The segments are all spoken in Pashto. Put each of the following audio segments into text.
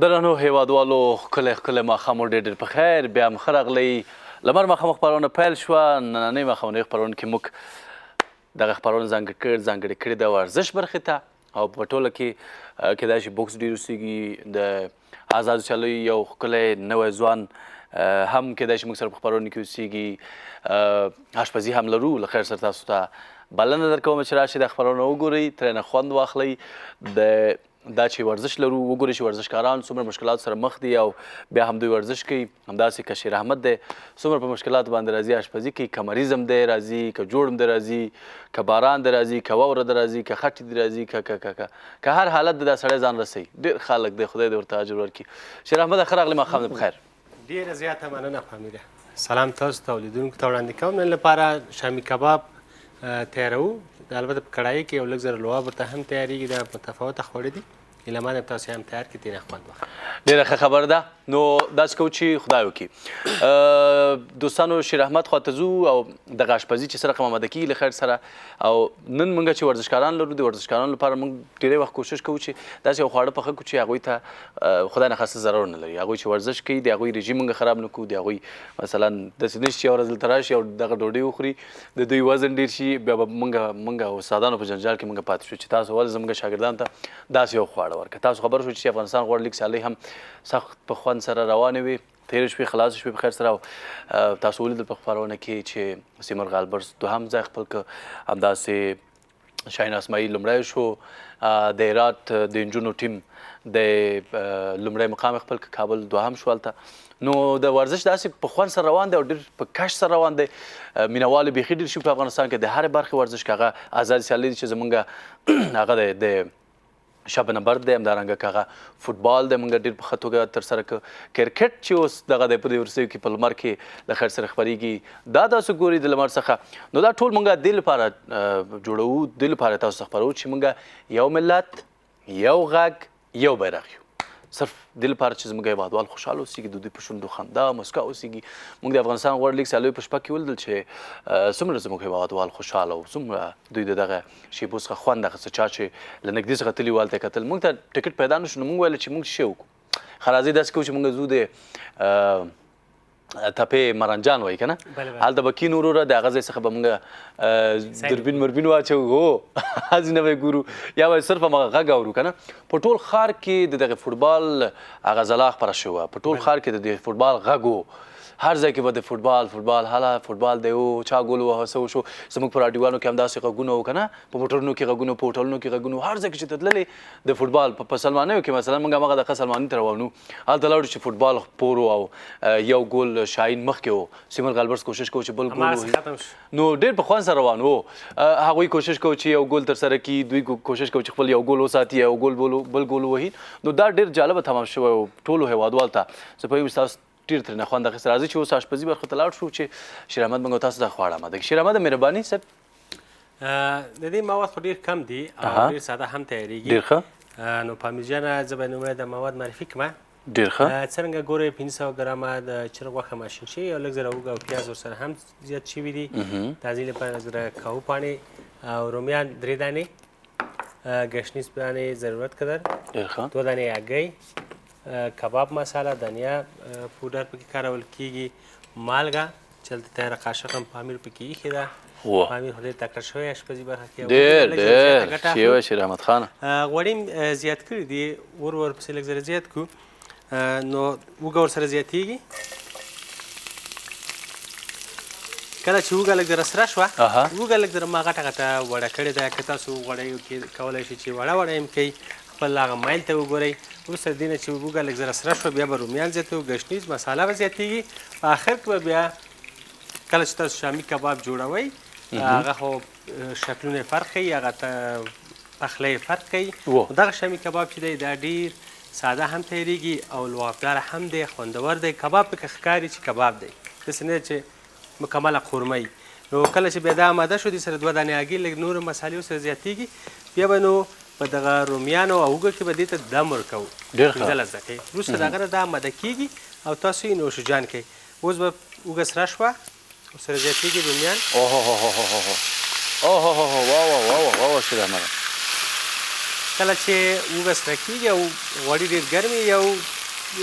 درنو هیوادوالو ښکلی ماښام مو ډېر په خیر بیا هم ښه راغلی لمر ماښام خپرونه پیل شوه نننۍ ماښامنۍ خپرونه کې موږ دغه خپرونه ځانګړې کړې ده ورزش برخې ته او په ټوله کې کیدای شي بوکس ډېر اوسېږي د آزادو سیالیو یو ښکلی نوی ځوان هم کیدای شي موږ سره په خپرونه کې اوسېږي اشپزي هم لرو له خیر سره تاسو ته بلنه درکوم چې راشئ دا خپرونه وګورئ ترېنه خوند واخلئ د دا چې ورزش لرو وګورئ چې ورزشکاران څومره مشکلاتو سره مخ دي او بیا هم دوی ورزش کوي همداسې که شیر احمد دی څومره په مشکلاتو باندې راځي اشپزي کوي که مریض هم دی راځي که جوړ هم دی راځي که باران دی راځي که واوره دی راځي که خټې دی راځي که هر حالت دی دا سړی ځان رسوي ډېر خلک دی خدای دې ورته اجر ورکړي شیر احمد ښه راغلی ماښام دې بخیر ډېره زیاته مننه فامیله سلام تاسو ته لیدونکو ته وړاندې کوم نن لپاره شامي کباب تیاروو البته په کړایي کې یو لږ زره لواب ورته هم تیارېږي دا متفاوته خوړې دي هیله من یم تاسو هم تیار کړئ ترېنه خوند واخلئ ډېره ښه خبره ده نو داسې کوو چې خدای وکړي دوستانو شیر احمد خواته ځو او دغه اشپزي چې سره آماده کېږي له خیر سره او نن موږ چې ورزشکاران لرو د ورزشکارانو لپاره موږ ډېری وخت کوشش کوو چې داسې یو خواړه پخه کړو چې هغوی ته خدای نخواسته ضرر نه لري هغوی چې ورزش کوي د هغوی رژیم موږ خراب نه کړو د هغوی مثلا داسې نه شي چې یوه ورځ دلته راشي او دغه ډوډۍ وخوري د دوی وزن ډېر شي بیا به موږ استادانو په جنجال کې موږ پاتې شو چې تاسو ولې زموږ شاګردانو ته داسې یو خواړه ورکړه تاسو خبر شو چې افغانستان غوړ لیګ سیالۍ هم سخت په خوند سره روانې وي تېرې شوې خلاصې شوې په خیر سره او تاسو ولیدل په خپرونه کې چې سیمرغ البرز دوهم ځای خپل که همداسې شاهین اسماعیل لومړی شو د هرات د نجونو ټیم د لومړی مقام خپل که کابل دوهم شو هلته نو د ورزش داسې په خوند سره روان دی او ډېر په کش سره روان دی مینهوالو بیخي ډېر شي په افغانستان کې د هرې برخې ورزش که هغه ازادې سیالۍ دي چې زمونږ هغه د شب نبرد دی همدارنګه که هغه فوټبال دی موږ ډېر په ښه توګه ترسره کړه کرکټ چې اوس دغه دی په دې وروستیو کې په لمر کې له خیر سره خپرېږي دا تاسو ګورئ د لمر څخه نو دا ټول موږ دې لپاره جوړوو دې لپاره تاسو ته خپروو چې موږ یو ملت یو غږ یو بیرغ یو صرف دې لپاره چې زموږ هېوادوال خوشحاله اوسېږي د دوی په شونډو خندا مسکا اوسېږي موږ د افغانستان غوړ لیګ سیالیو په شپه کې ولیدل چې څومره زموږ هېوادوال خوشحاله او څومره دوی د دغه شیبو څخه خوند اخیسته چا چې له نږدې څخه تللي والته یې کتل موږ ته ټکټ پیدا نه شو نو موږ ویل چې موږ شی وکړو ښه راځئ داسې کوو چې موږ ځو د تپې مرنجان وایي که نه هلته به کینو وروره د هغه ځای څخه به موږ دوربین مربین واچوو هو هسې نه به یې ګورو یا به صرف همغه غږ اورو که نه په ټول ښار کې د دغې فوټبال هغه ځلا خپره شوې وه په ټول ښار کې د دې فوټبال غږ و هر ځای کې به د فوټبال هله فوټبال دی و چا ګول ووهه څه وشو زموږ په راډیوګانو کې همداسې غږونه وو که نه په موټرونو کې غږونه په هوټلونو کې غږونه هر ځای کې چې ته تللې د فوټبال په سلمانیو کې مثلا موږ همغه دغه سلماني ته روانو هلته لاړو چې فوټبال خپور و او یو ګول شاهین مخکې و سیمرغ البرز کوشش کوو چې بل ګول نو ډېر په خوند سره روان و هغوی کوشش کوو چې یو ګول ترسره کړي دوی کوشش کوو چې خپل یو ګول وساتي یو ګول بل ګول ووهي نو دا ډېر جالبه تمام شوی و ټولو هېوادوال ته زه پوهېږم ستاسو ډېر ترېنه خوند اخیست راځئ چې اوس اشپزي برخو ته لاړ شو چې شیر احمد موږ تاسو ته خواړه اماده کړي شیر احمد مهرباني صاحب د دې مواد خو ډېر کم دي او ډېر ساده هم تیارېږي ډېر ښه نو فامیل جانه زه به لومړی د مواد معرفي کړمه ډېر ښه څرنګه ګورئ 500 ګرامه د چرګ غوښه ماشین شوې یو لږ زره اوږه او پیاز ورسره هم زیات شوي دي د هغې لپاره لږ زره کاهو پاڼې او رومیان 3 دانې ګشنیز دانې ضرورت قدر ډېر ښه 2 دانې هګۍ کباب مساله دنیا پودر پکې کارول کېږي مالګه چې هلته تیاره قاشق هم پامیر پکې ایښې ده پامیر خو ډېر تکړه شوی اشپزي برخه کې ډېر ښې وه شیر احمد خانه غوړي هم زیات کړي دي ورپسې لږ زره زیات کړو نو اوږه ورسره زیاتېږي کله چې اوږه لږ زره سره شوه اوږه لږ زره ما غټه غټه وړه کړې ده که تاسو غوړیو کې کولی شئ چې وړه هم کوئ خپل هغه مایل ته وګورئ وروسته د دې نه چې اوږه لږ زره سره شوه بیا به رومیان زیاتوو ګشنیز مساله به زیاتېږي په آخر کې به بیا کله چې تاسو شامي کباب جوړوئ هغه خو شکلونه یې فرق کوي هغه پخلی یې فرق کوي دغه شامي کباب چې دی دا ډېر ساده هم تیارېږي او لوافداره هم دی خوندور دی کباب پکې ښکاري چې کباب دی داسې نه چې مکمله قورمه نو کله چې بیا دا آماده شو دې سره 2 دانې هګۍ لږ نورې مسالې ورسره زیاتېږي بیا به نو په دغه رومیانو او اوږه کې به دې ته دم ورکوو 15 دقیقې وروسته د هغه نه دا آماده کېږي او تاسو یې نوشجان کوئ اوس به اوږه سره شوه ورسره زیاتېږي رومیان اوه شیر احمد کله چې اوږه سره کېږي او غوړي ډېر ګرم وي یو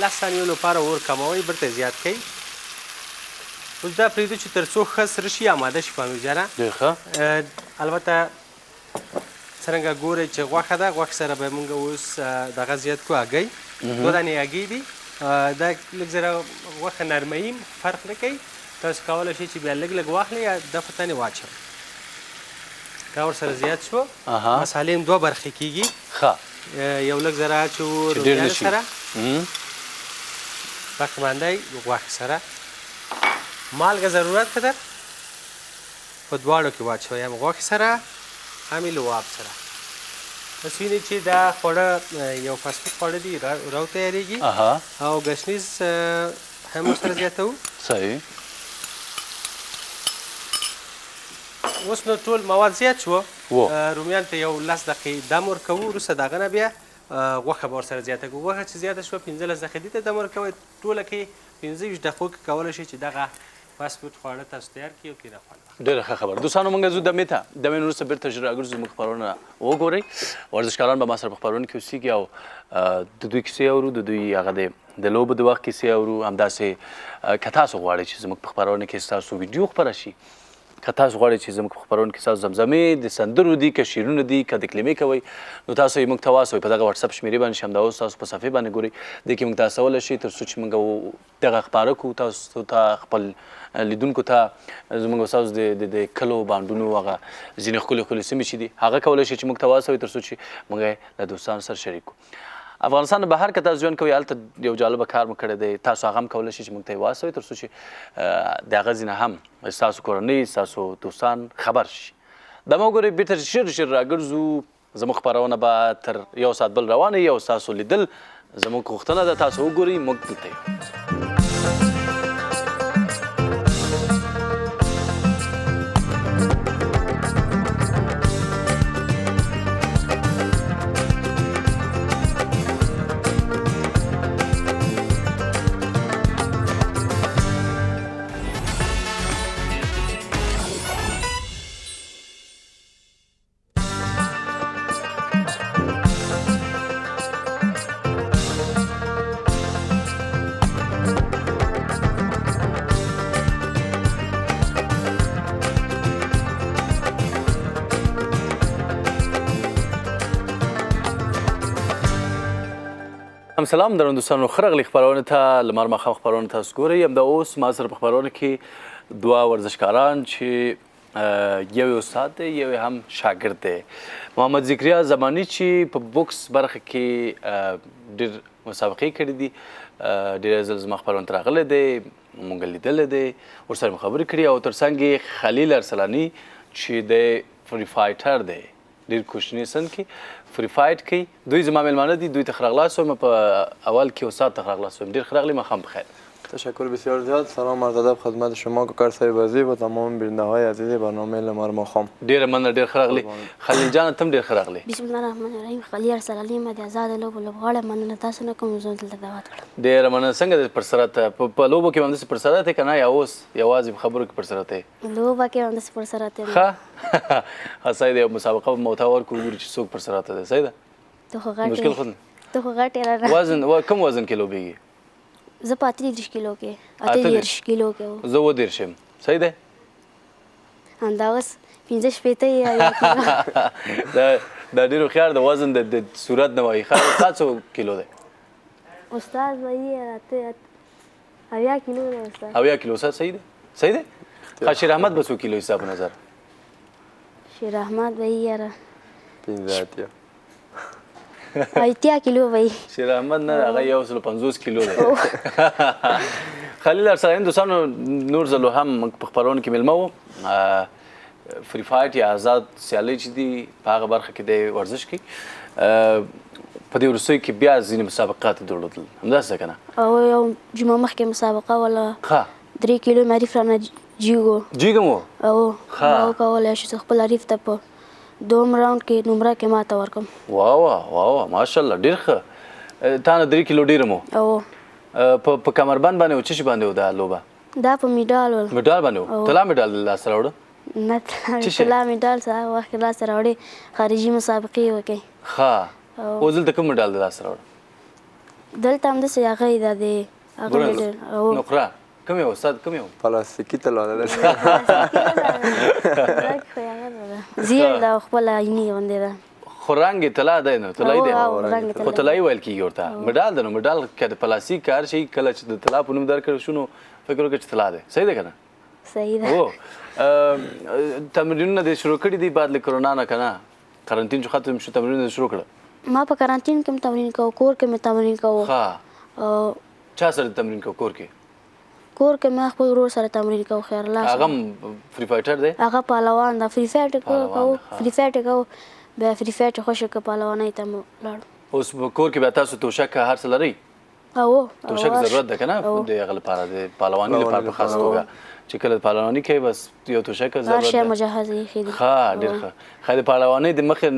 لس ثانیو لپاره اور کموئ بیرته زیات کوئ. اوس دا پرېږدو چې تر څو ښه سره شي اماده شي په امیر جانه. ډېر ښه. البته څرنګه ګورئ چې غوښه ده غوښې سره به موږ اوس دغه زیات کړو هګۍ 2 دانې هګۍ دي. دا لږ زره غوښه نرموي فرق نه کوي. تاسو کولی شئ چې بیا لږ لږ واخلئ یا دفعه تانې واچوئ. دا ورسره زیات شو. مسالې هم 2 برخې کېږي. ښه. یو لږ زره اچوو رومیانو سره باقي باندې غوښې سره مالګه ضرورت ښه په دواړو کې واچوئ هم غوښې سره هم یې لواب سره. بس وینئ چې دا خوړه یو فاسټ فوډ خواړه دي راو تیارېږي او ګشنیز هم ورسره زیاتوو. صحیح. اوس نو ټول مواد زیات شو. رومیان ته یو 10 دقیقې دم ورکوو. وروسته د هغه نه بیا غوښه به ورسره زیاته کړو. غوښه چې زیاته شوه 15 دقیقې دې ته دم ورکوئ. ټوله کې 15 دقیقو کې کولی شئ چې دغه فاسټ فوډ خواړه تاسو تیار کړئ او ترې خوند واخلئ. ډېره ښه خبره. دوستانو موږ ځو دمې ته. دمې نه وروسته بېرته ژر راګرځو. زموږ خپرونه وګورئ. ورزشکاران به ما سره په خپرونه کې اوسېږي او د دوی کیسې اورو. د دوی هغه د لوبو د وخت کیسې اورو. همداسې که تاسو غواړئ چې زموږ په خپرونه کې ستاسو ویډیو خپره شي، که تاسو غواړئ چې زموږ په خپرونه کې ستاسو زمزمې د سندرو دي، که شعرونه دي، که دکلمې کوئ، نو تاسو یې موږ ته واستوئ په دغه وټساپ شمېرې باندې چې همدا اوس تاسو په صفحې باندې ګورئ. دې کې موږ ته استولی شئ تر څو چې موږ دغه خپاره کړو تاسو ته، خپل لیدونکو ته. زموږ ستاسو د کلو بانډونو هغه ځینې ښکلې ښکلې سیمې چې دي هغه کولی شئ چې موږ ته واستوئ تر څو چې موږ یې له دوستانو سره شریک کړو. افغانستان نه بهر که تاسو ژوند کوئ هلته یو جالبه کار مو کړی دی. تاسو هغه هم کولی شئ چې موږ ته یې واستوئ تر څو چې د هغه ځینې هم ستاسو کورنۍ ستاسو دوستان خبر شي. دمه وګورئ بېرته ژر ژر راګرځو. زموږ خپرونه به تر 1 ساعت بل روانه وي او ستاسو لیدل زموږ غوښتنه ده. تاسو وګورئ موږ دلته یو. سلام درنو دوستانو، ښه راغلئ خپرونې ته. لمر ماښام خپرونه تاسو ګورئ. همدا اوس ما سره په خپرونه کې 2 ورزشکاران چې یو یې استاد دی یو یې هم شاګرد دی. محمد ذکریا زماني چې په بوکس برخه کې ډېر مسابقې کړي دي، ډېر ځل زما خپرونه ته راغلی دی، مونږ لیدلی دی، ورسره مې خبرې کړي. او تر څنګ یې خلیل ارسلاني چې دی فری فایټر دی، ډېر کوچني سن کې فری فایټ کوي. دوی زما میلمانه دي. دوی ته ښه راغلاست وایم. په اول کې استاد ته ښه راغلاست وایم. ډېر ښه راغلی. ماښام بخیر. تشکر بسیار زیاد. سلام عرض ادب خدمت شما کاکر صاحب عزیز و تمام بیننده‌های عزیز برنامه لمر ماښام. ډېره مننه. ډېر ښه راغلی. خلیل جان ته هم ډېر ښه راغلی. بسم الله الرحمن الرحیم. خلیل ارسلاني یم د آزاد لوبو لوبغاړی. مننه تاسو نه کوم زه دلته دعوت کړم. ډېره مننه. څنګه دی پرسرت په لوبو کې همداسې پرسرت یې که نه یا اوس یوازې په خبرو کې پرسرت یې؟ لوبه کې همداسې پرسرت یم. ښه صحیح دی. مسابقه به مو ته ورکړو وګورو چې څوک پرسرت دی. صحیح ده. ته خو غټ مشکل خو ته خو غټ یې را وزن کوم وزن کې لوبېږي؟ زه په 38 کیلو کې 38 کیلو کې وم. زه 30 یم. صحیح دی. همداوس 15 شپېته یې دا ډېر هوښیار د وزن د صورت نه وایي. ښه استاد څو کیلو دی؟ استاد وایي 80 کیلو دی استاد. 80 کیلو. استاد صحیح دی. صحیح دی. ښه شیر احمد به څو کیلو حساب نظر؟ شیر احمد وایي یاره 15 80 کیلو وایي. شیر احمد نه هغه 150 کیلو دی. خلیل ارسلاني دوستانو نور ځلو هم موږ په خپرونه کې میلمه وو. فری فایټ یا آزاد سیالۍ چې دي په هغه برخه کې دی ورزش کوي. په دې وروستیو کې بیا ځینې مسابقات یې درلودل، همداسې ده که نه؟ او یو جمعه مخکې مسابقه وله. ښه. 3 کیلو مې حریف رانه جیږو. جیږم و؟ او ما وکولی شو چې خپل حریف ته په 2 راوند کې نمره کې ماته ورکړم. واه ماشاءالله ډېر ښه. تا نه 3 کیلو ډېر مو؟ او په کمربند باندې و څه شي باندې و دا لوبه؟ دا په میډال ول. میډال باندې و؟ طلا میډال لاسته راوړه؟ نه طلا میډال څه هغه وخت کې لاسته راوړې خارجي مسابقې وکړې. ښه. اوس دلته کوم میډال د لاسته راوړه؟ دلته همداسې هغه یې دا دی هغه مې ډېر نقره کوم یو استاد کوم یو پلاستیکي طلا ده زیړ ده او خپله عیني غوندې ده خو رنګ یې طلا دی نو طلایي دی رنګ خو طلایي ویل کېږي ورته مډال دی نو مډال که د پلاستیک کار شي کله چې د طلا په نوم درکړل شو نو فکر وکړه چې طلا دی صحیح دی که نه صحیح ده او تمرینونه دې شروع کړي دي بعد له کرونا نه که نه قرنطین چې ختم شو تمرینونه دې شروع کړه ما په کرانتین کې هم تمرین کوو کور کې مې تمرین کوو ښه او چا سره تمرین کوو کور کې کور کې مې خپل ورور سره تمرین کوو خیر الله هغه هم فری فایټر دی هغه پهلوان ده فری فایټ کوو فری فایټ کوو بیا فری فایټ خوښه که پهلوانۍ ته مو لاړو اوس په کور کې بیا تاسو توشک هر څه لرئ او توشک ضرورت ده که نه د هغه لپاره د پهلواني لپاره په خاص توګه چې کله پهلواني کوي بس یو توشک هر ضرورت شی ده مجهز یې ښه دي ښه ډېر ښه ښه د پهلوانۍ د مخې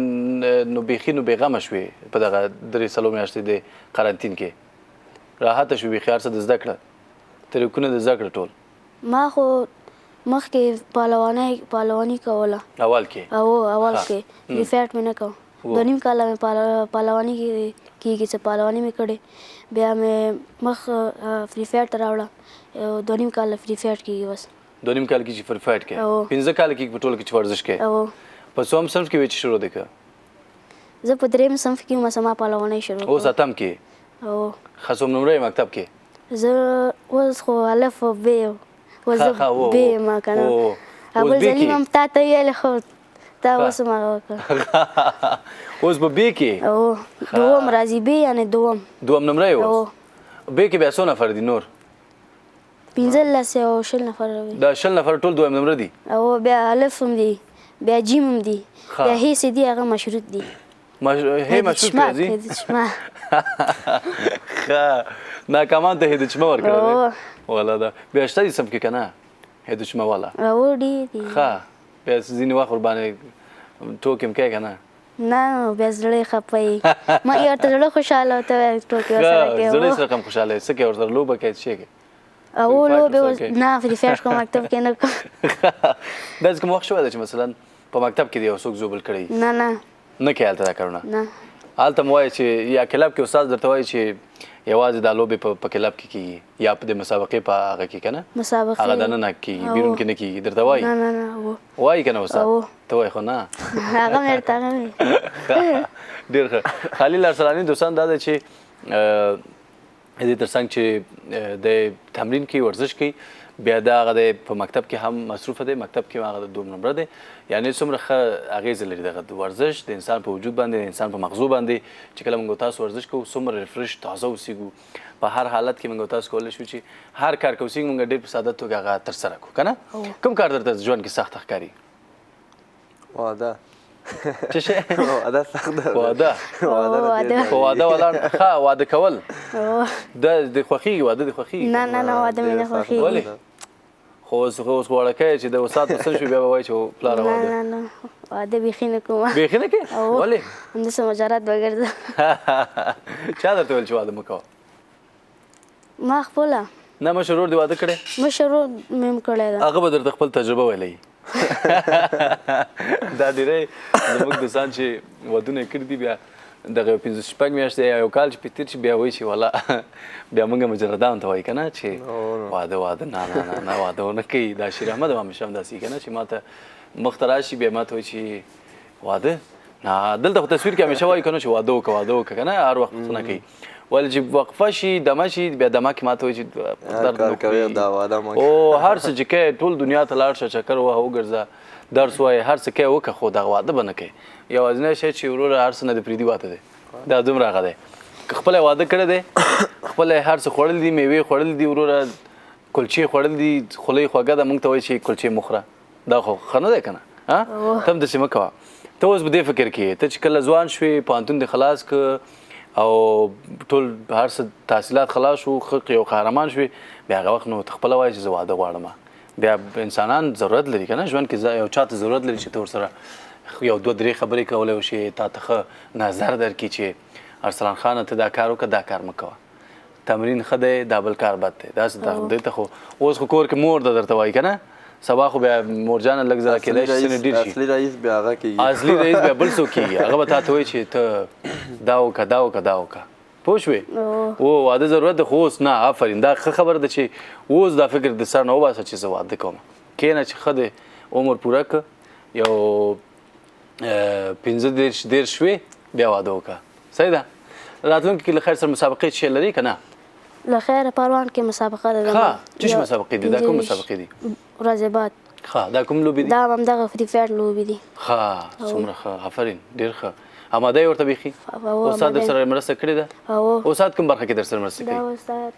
نو بیخي نو بېغمه شوې په دغه 3 میاشتې د قرنطین کې راحته شوې بیخي هر څه د زده کړه طریقونه د زده کړه ټول ما خو مخکې پهلواني کوله اول کې اول کې فری فایټ مې نه کوو 2.5 کاله مې پهلواني کېږي چې پهلواني مې کړې بیا مې مخ فری فایټ ته راوړه 2.5 کاله فری فایټ کېږي بس 2.5 کال کې چې فری فایټ کې 15 کال کې په ټوله کې چې ورزش کې په څوم صنف کې وې چې شروع دی که زه په 3 صنف کې وم ما پهلوانۍ شروع اوس اتم کې ښه څوم نمره یې مکتب کې زه اوس خو الف و ب اوس زه ب یم که نه ابوالجلیم هم تا ته ویلې خو تا اوس هم هغه وکړه اوس به بې کې دوم راځي ب یعنې دوم نمره یې اوس بې کې بیا څو نفر دي نور 15 او 20 نفر دا 20 نفر ټول دویم نمره دي او بیا الف هم دي بیا جیم هم دي بیا هې چې دي هغه مشروط دي هې مشروط راځي ښه ناکامان ته هدچمه ورکړه والا دا بیا شته دي صنف کې که نه هدچمه والا ډېر دي ښه بیا ځینې وخت ورباندې ټوکې هم کوې که نه نه بیا زړه یې خفه یي ما یې ورته زړه خوشحاله ورته ټوکې ورسره کوې زړه یې سره هم خوشحاله یې څه کوې ورسره لوبه کوې څه کوې او لوبې نه فری فایټ کوم مکتب کې نه کوم داسې کوم وخت شوی ده چې مثلا په مکتب کې د یو څوک زوبل کړی نه نه کوې هلته دا کارونه نه هلته م وایي چې یا کلب کې استاد درته وایي چې یوازې دا لوبې په کلب کې کېږي یا د مسابقې په هغه کې که نه هغه دننه کېږي بیرون کې نه کېږي درته وایي نه وایي که نه استاد ته وایي خو نه هغه مې ورته هغه ډېر ښه خلیل ارسلاني دوستان دا ده چې د دې تر څنګ چې د تمرین کوي ورزش کوي بیا دا هغه دی په مکتب کې هم مصروفه دی مکتب کې هغه د 2 نمره دی یعنې څومره ښه اغېزه لري دغه ورزش د انسان په وجود باندې د انسان په مغزو باندې چې کله موږ تاسو ورزش کوو څومره ریفرش تازه اوسېږو په هر حالت کې موږ تاسو کولی شو چې هر کار که اوسېږي موږ ډېر په ساده توګه هغه ترسره کړو که نه کوم کار درته ژوند کې سخت ښکاري واده څه شی واده سخت ده واده په واده ولاړ ښه واده کول د خوښېږي واده د خوښېږي نه واده مې نه خوښېږي ولې خو اوس غوړکی چې د استاد په سن شو بیا به وایي چې پلاره واده نه واده بیخي نه کوم بیخي نه کوې ولې همداسې مجرد بګرځه چا درته ویل چې واده مه کوه ما خپله نه مشر ورور دې واده کړی مشر ورور مې هم کړی ده هغه به درته خپل تجربه ویلی دا ډېری زموږ دوستان چې ودونه یې کړي دي بیا دغه 15 میاشتې یا یو کال چې پې تېر شي بیا وایي چې والا بیا موږ مجردانو ته وایي که نه چې واده نه واده ونه کوي دا شیر احمد هم همیشه همداسې که نه چې ما ته مخ ته راشي بیا ما ته وایي چې واده نه دلته خو تصویر کې همیشه وایي که نه چې واده وکړه که نه هر وخت نه کوي ولې چې وقفه شي دمه شي بیا دمه کې ما ته وایي چې درد نه کوي او هر څه چې کوې ټول دنیا ته لاړ شه چکر ووهه وګرځه درس وایې هر څه کوې وکړه خو دغه واده به نه کوې یوازینی شی چې وروره هر څه نه د پرېږدي واده دی دا دومره هغه دی که خپله واده کړی دی خپله هر څه خوړل دي میوې خوړل دي وروره کلچې خوړل دي خوله یې خوږه ده موږ ته وایي چې کلچې مه خوره دا خو ښه نه دی که نه ته هم داسې مه کوه ته اوس په دې فکر کې ته چې کله ځوان شوې پوهنتون دې خلاص که او ټول هر څه تحصیلات خلاص شو ښه یو قهرمان شوې بیا هغه وخت نو ته خپله وایي چې زه واده غواړم بیا انسانان ضرورت لري که نه ژوند کې یو چا ته ضرورت لري چې ته ورسره یو 2-3 خبرې کولی وشي تا ته ښه نظر درکړي چې ارسلان خانه ته دا کار وکړه دا کار مه کوه تمرین ښه دی دا بل کار بد دی داسې دی ته خو اوس خو کور کې مور ده درته وایي که نه سبا خو بیا مورجانه لږ ځله کېدای شي څه ډېر شي اصلي رئیس بیا هغه کېږي اصلي رئیس بیا بل څوک کېږي هغه به تا ته وایي چې ته دا وکړه پوه شوې او واده ضرورت ده خو اوس نه آفرین دا ښه خبره ده چې اوس دا فکر د سر نه وباسه چې زه واده کوم کښېنه چې ښه دی عمر پوره کړه یو 15 شوې بیا واده وکړه صحیح ده راتلونکي کې له خیر سره مسابقې شی لري که نه له خیره پروان کې مسابقه ده ښه څه شي مسابقې دي دا کوم مسابقې دي ورځ بعد ښه دا کوم لوبې دي دا همدغه فری فایر لوبې دي ښه څومره ښه آفرین ډېر ښه اماده یې ورته بیخي استاد در سره مرسته کړې ده استاد کوم برخه کې در سره مرسته کوي دا استاد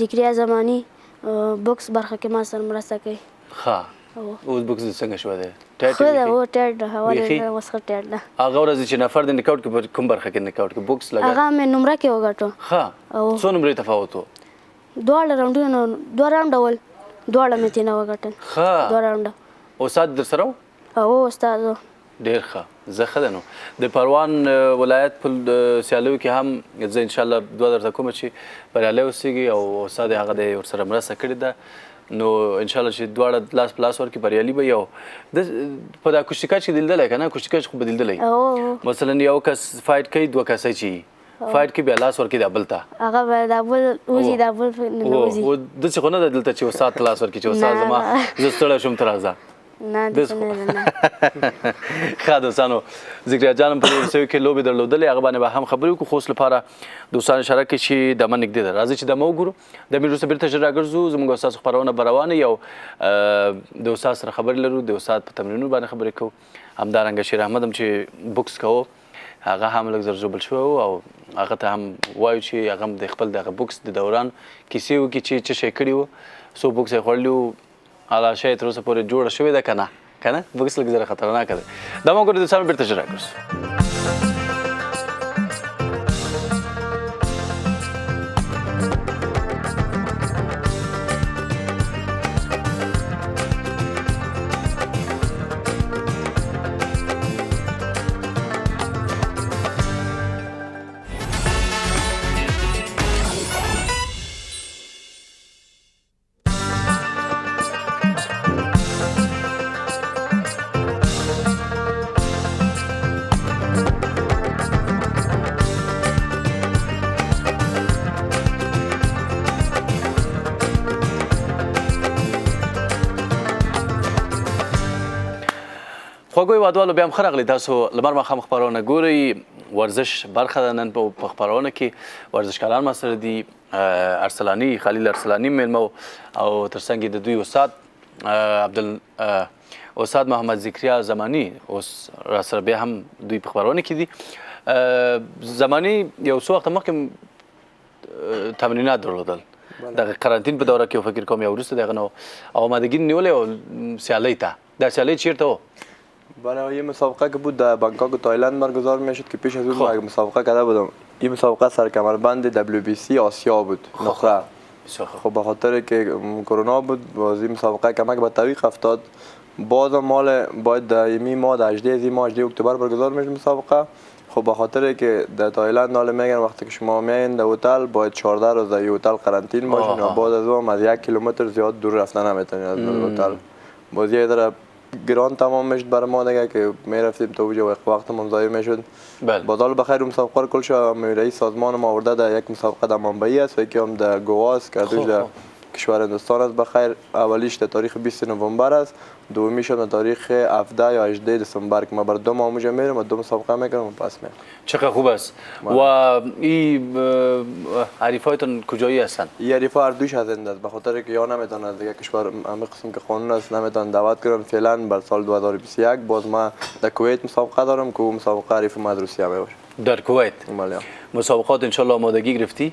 ذکریا زمانی بوکس برخه کې ما سره مرسته کوي ښه اوس بوکس څنګه شوی دی ښه ده هو ټیټ ده هوارې اوس ښه ټیټ ده هغه ورځ چې نفر د نکاوټ کې کوم برخه کې نکاوټ کې بوکس لګا هغه مې نمره کې وګټو ښه څو نمرې تفاوت و دواړه راوندونه دوه راونډه ول دواړه مې ترېنه وګټل ښه دوه راونډه استاد در سره او استاد ډېر ښه زه ښه ده نو د پروان ولایت په سیالیو کې هم زه انشاءالله دعا درته کوم چې بریالی اوسېږي او استاد هغه د ورسره مرسته کړې ده نو انشاءالله چې دواړه لاس په لاس ورکړي بریالي به یو په دا کشتیکاچ کې دلدلی که نه کشتیکاچ خو به دلدلی مثلا یو کس فایټ کوي دوه کسه چې فایټ کې بیا لاس ورکړي دا بل ته هغه به دا بل وځي دا بل نه وځي داسې خو نه ده دلته چې استاد ته لاس ورکړي چې استاد زما زه ستړی شوم ته راځه نه داسې نه ده ښه دوستانو ذکریا جان هم په دې وروستیو کې لوبې درلودلې هغه باندې به هم خبرې وکړو خو اوس لپاره دوستان اشاره کوي چې دمه نږدې ده راځئ چې دمه وګورو دمې وروسته بېرته ژر راګرځو زموږ استاد خپرونه به روانه یو د استاد سره خبرې لرو د استاد په تمرینونو باندې خبرې کوو همدارنګه شیر احمد هم چې بوکس کوو هغه هم لږ زر ژوبل شوی او هغه ته هم وایو چې هغه هم د خپل دغه بوکس د دوران کیسې وکړي چې څه شی کړي وو څو بوکس یې خوړلي وو حالا شاید تر اوسه پورې جوړه شوې ده که نه بوکس لږ زره خطرناکه ده دا ما ګورو دوستانو بېرته ژر راګرځو خوږو هېوادوالو بیا هم ښه راغلي تاسو لمر ماښام خپرونه ګورئ ورزش برخه ده نن په خپرونه کې ورزشکاران ما سره دي ارسلاني خلیل ارسلاني مېلمه او ترڅنګ د دوی استاد محمد ذکریا زمانی اوس را سره بیا هم دوی په خپرونه کې دي زمانی یو څو وخته مخکې تمرینات درلودل دغه قرنطین په دوره کې فکر کوم یا وروسته دغه نو او آمادگی نیولې او سیالۍ ته دا سیالۍ چیرته و برای یه مسابقه که بود در بانکوک و تایلند برگزار میشد که پیش از اون من مسابقه کرده بودم این مسابقه سرکمربند WBC آسیا بود نقره خب به خاطر که کرونا بود باز این مسابقه کمک به تعویق افتاد باز مال باید در یمی ماه در 18 اکتبر برگزار میشه مسابقه خب به خاطر که در تایلند حالا میگن وقتی که شما میاین در هتل باید 14 روز در هتل قرنطین باشین و بعد از اون از 1 کیلومتر زیاد دور رفتن نمیتونید از هتل باز یه ذره گران تمام میشد برای ما دیگه که میرفتیم تو اونجا وقتمون ضایع میشد باز حالا بخیر بخیر کل شو رئیس سازمان ما آورده در یک مسابقه در منبعی است و یکی هم در گواز که دوش در کشور هندوستان است بخیر اولیش در تاریخ 20 نوامبر است دومیش هم در تاریخ 17 یا 18 دسامبر که ما بر 2 ماه اونجا میرم و 2 مسابقه میکنم و پس میام چقدر خوب است و این حریفایتون کجایی هستن این حریفا هر دوش هستند است به خاطر که یا نمیتونن از دیگه کشور همه قسم که قانون است نمیتونن دعوت کنن فعلا بر سال 2021 باز ما در کویت مسابقه دارم که اون مسابقه حریف ما روسیه میباشه در کویت بله مسابقات ان شاء الله آمادگی گرفتی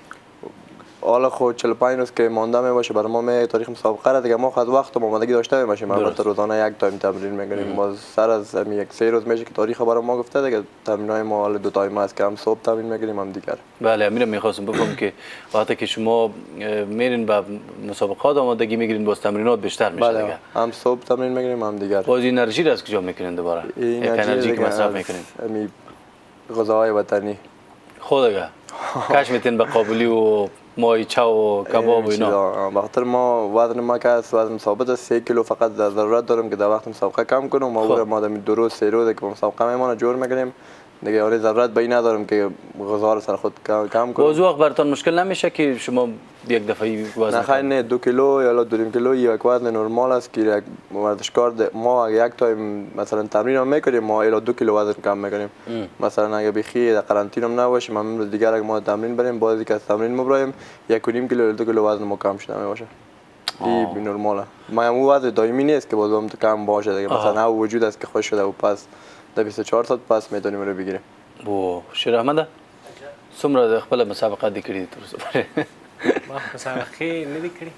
حالا خود 45 روز که مانده میباشه برای ما می تاریخ مسابقه را دیگه ما خود وقت آمادگی داشته میباشیم البته روزانه یک تایم تمرین میکنیم باز سر از یک 3 روز میشه که تاریخ برای ما گفته دیگه تمرینای ما حالا 2 تایم است که هم صبح تمرین میکنیم هم دیگر بله امیر میخواستم بگم که وقتی که شما میرین به مسابقات آمادگی میگیرین باز تمرینات بیشتر میشه دیگه هم صبح تمرین میکنیم هم دیگر باز انرژی را از کجا میکنین دوباره یک انرژی که مصرف میکنین غذاهای وطنی خودگه کاش میتین به قابلی و مایچه و کباب و اینا بخاطر ما وزن ما که است وزن ثابت است 3 کیلو فقط ضرورت دارم که در وقت مسابقه کم کنم ما او ما در 2 روز 3 روز که مسابقه میمونه جور میکنیم دیگه یعنی ضرورت به این ندارم که غذا رو سر خود کم کنم. موضوع براتون مشکل نمیشه که شما یک دفعه وزن نه خیر نه 2 کیلو یا 2.5 کیلو یک وزن نرمال است که یک ورزشکار ما اگه یک تایم مثلا تمرین هم میکنیم ما الی 2 کیلو وزن کم میکنیم. مثلا اگه بخی در قرنطینه هم نباشیم امروز دیگر اگه ما تمرین بریم باز که از تمرین مبرایم 1.5 کیلو یا 2 کیلو وزن ما کم شده میباشه. این نرماله. ما هم وزن دائمی نیست که باز هم کم باشه دیگه مثلا او وجود است که خوش شده و پس در 24 ساعت پس میتونیم رو بگیریم. بو شیر احمد څومره د خپل مسابقه دي کړې تر اوسه ما مسابقه نه دي کړې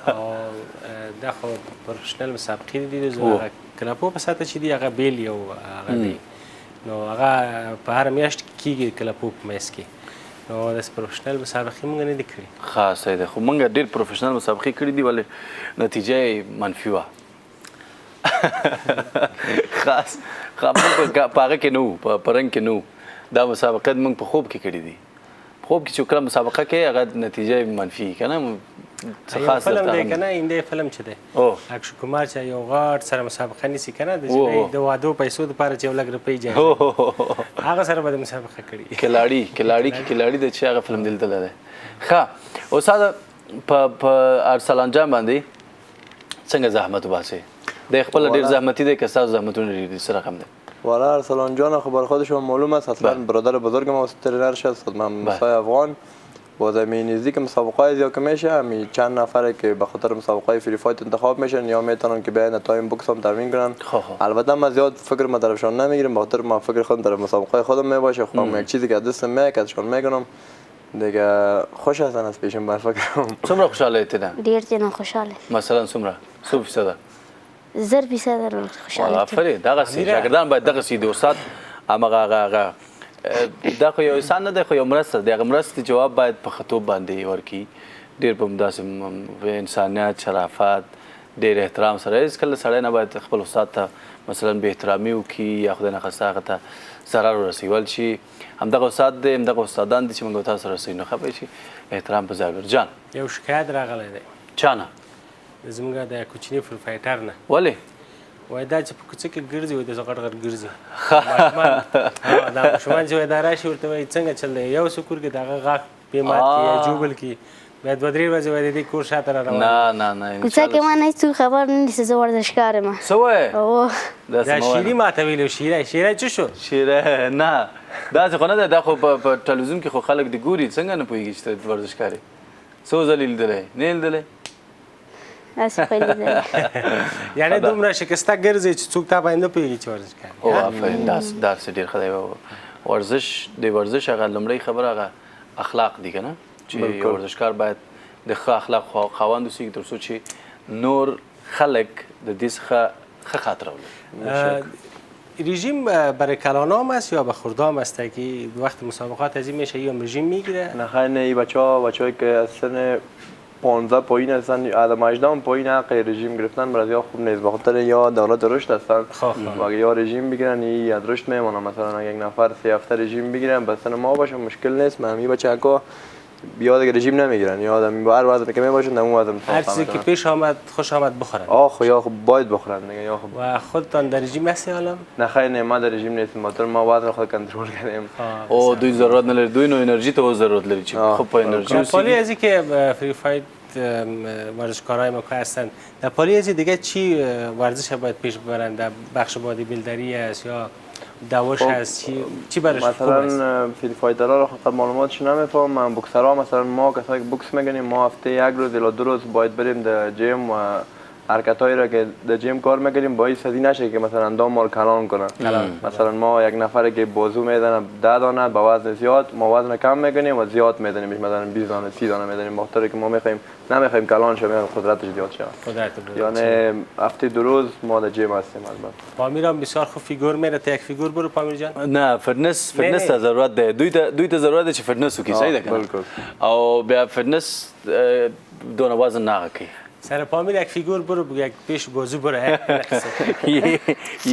او دا خو پروفیشنل مسابقې دي زه کلپو په ساته چې دی هغه بیل یو هغه دی نو هغه په هر میاشت کېږي کلپو په میاشت کې نو د پروفیشنل مسابقې موږ نه دي کړې خاص دی خو موږ ډېر پروفیشنل مسابقې کړې دي ولې نتیجه منفي وه خاص موږ په هغه کې نه وو په رنګ کې نه وو دا مسابقات موږ په خوب کې کړې دي په خوب کې چې کله مسابقه کوي هغه نتیجه منفي که نه څه خاص فلم دی که نه هندی فلم چې دی اکشو کمار چې یو غاټ سره مسابقه نیسي که نه د وادو پیسو دپاره چې یو لږ روپۍ جایزه هغه سره به د مسابقه کړي کلاړي دی چې هغه فلم دلته دی ښه استاده په ارسلان جان باندې څنګه زحمت وباسئ د خپل ډیر زحمتي دی که ستاسو زحمتونه ډیر دي څه رقم دی والا ارسلان جان خبر خود شما معلوم است اصلا برادر بزرگ ما ترینر شد من مسای افغان با زمین نزدیک مسابقات زیاد که میشه همین چند نفره که به خاطر مسابقات فری فایت انتخاب میشن یا میتونن که بیان تایم بوکس هم تمرین کنن البته من زیاد فکر ما طرفشان نمیگیرم به خاطر من فکر خودم در مسابقات خودم میباشه خودم یک چیزی که دستم میکردشان میکنم دیگه خوش هستن از پیشم بر فکرم څومره خوشاله ته ډیر جنا خوشاله مثلا څومره څو فیصده 100% خوشاله آفرین دغسې شاګردان باید دغسې د استاد همغه دا خو یو انسان نه دی خو یو مرسته د هغه مرستې جواب باید په ښه توب باندې ورکړي ډېر په همداسې انسانیت شرافت ډېر احترام سره هېڅکله سړی نه باید خپل استاد ته مثلا بې احترامي وکړي یا خدای نخواسته هغه ته ضرر ورسوي ول چې همدغه استاد دی همدغه استادان دي چې موږ تاسو رسوي نو ښه به شي احترام په ځای جان یو شکایت راغلی دی چا نه زموږ د کوچني فول فایټر نه ولې وای دا چې په کوڅه کې ګرځي وای داسې غټ غټ ګرځي دا ماشومان چې وای دا راشي ورته وایي څنګه چل دی یو سکور کې د هغه غاښ پې مات کړي یا جوبل کړي بیا 2-3 ورځې وای د دې کور شاته را روان نه کوڅه کې ما نه هېڅ خبر نه دي زه ورزشکار یم څه وایې دا شیري ماته ویلي شیری څه شو شیری نه داسې خو نه دی دا خو په ټلویزیون کې خو خلک د ګوري څنګه نه پوهېږي چې ته ورزشکار یې څو ځلې لیدلی نه یې لیدلی یعنی دومره شکسته ګرځي چې څوک تا باندې نه پوهېږي چې ورزش کوي او آفرین داسې ډېر ښه دی ورزش د ورزش هغه لومړی خبره هغه اخلاق دي که نه چې یو ورزشکار باید د ښه اخلاق خاوند اوسېږي تر څو چې نور خلک د دې څخه ښه خاطره ولري رژیم برای کلانام است یا به خردام است که وقت مسابقات از این میشه یا رژیم میگیره؟ نه خیر نه این بچه‌هایی که از سن 15 پایین هستن از 18 پایین حق رژیم گرفتن برای یا خوب نیست بخاطر یا دولت رشد هستن و اگه یا رژیم بگیرن یا رشد میمونن مثلا یک نفر 3 هفته رژیم بگیرن بس ما باشه مشکل نیست من بچه‌ها که بیاد اگه رژیم نمیگیرن یا آدم هر وزن که میباشن اون وزن هر چیزی که پیش آمد خوش آمد بخورن یا خب باید بخورن دیگه یا خب و خودتان در رژیم هستی حالا نه خیر نه ما در رژیم نیستیم مثلا ما وزن خود کنترل کردیم او دوی ضرورت نداره دوی نو انرژی تو ضرورت لري چې خب په انرژی پالی از که فری فایت ورزشکارای ما که هستن در پالی از دیگه چی ورزش باید پیش ببرن در بخش بادی بیلدری است یا دواش هست چی برش خوب است مثلا فری فایترها رو خاطر معلوماتش نمیفهم من بوکسرها مثلا ما کسایی که بوکس میگنیم ما هفته 1 روز الی 2 روز باید بریم در جیم و حرکتایی را که در جیم کار میکنیم باعث ازی نشه که مثلا اندام ما رو کلان کنن مثلا ما یک نفر که بازو میزنه 10 دانه با وزن زیاد ما وزن کم میکنیم و زیاد میزنیم مثلا 20 دانه 30 دانه میزنیم بخاطر که ما نمیخوایم کلان شه قدرتش زیاد شه یعنی هفته 2 روز ما در جیم هستیم البته پامیر هم بسیار خوب فیگور میره تا یک فیگور برو پامیر جان نه فټنس ته ضرورت ده دوی ته ضرورت ده چې فټنس وکړي صحیح ده کنه او بیا فټنس دونه وزن نه کوي سر پامیر یک فیگور برو یک پیش بازو برو